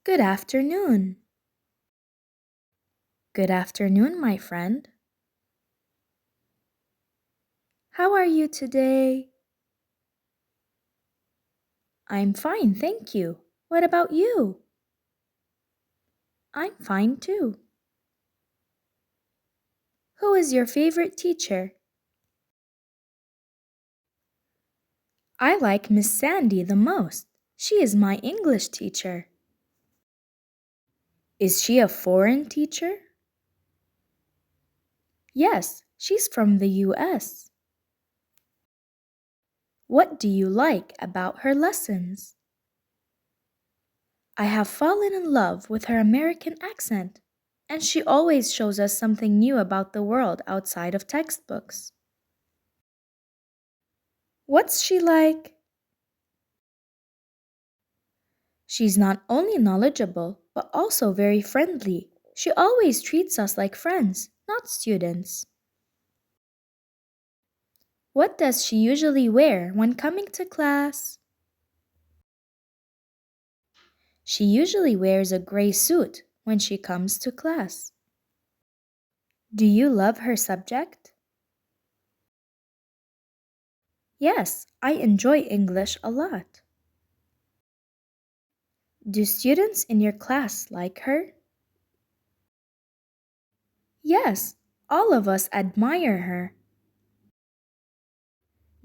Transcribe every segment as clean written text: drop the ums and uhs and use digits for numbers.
Good afternoon. Good afternoon, my friend. How are you today? I'm fine, thank you. What about you? I'm fine too. Who is your favorite teacher? I like Miss Sandy the most. She is my English teacher. Is she a foreign teacher? Yes, she's from the US. What do you like about her lessons? I have fallen in love with her American accent, and she always shows us something new about the world outside of textbooks. What's she like? She's not only knowledgeable, but also very friendly. She always treats us like friends, not students. What does she usually wear when coming to class? She usually wears a gray suit when she comes to class. Do you love her subject? Yes, I enjoy English a lot. Do students in your class like her? Yes, all of us admire her.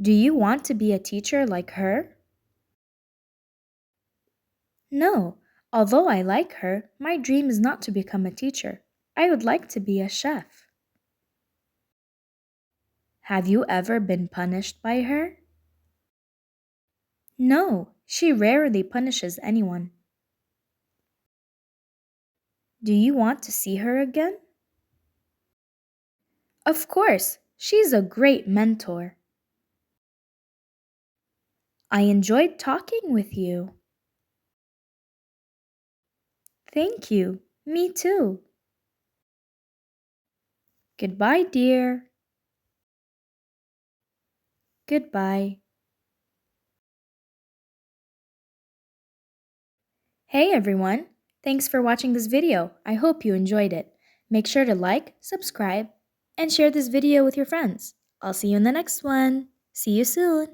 Do you want to be a teacher like her? No, although I like her, my dream is not to become a teacher. I would like to be a chef. Have you ever been punished by her? No, she rarely punishes anyone. Do you want to see her again? Of course, she's a great mentor. I enjoyed talking with you. Thank you. Me too. Goodbye, dear. Goodbye. Hey everyone! Thanks for watching this video. I hope you enjoyed it. Make sure to like, subscribe, and share this video with your friends. I'll see you in the next one. See you soon!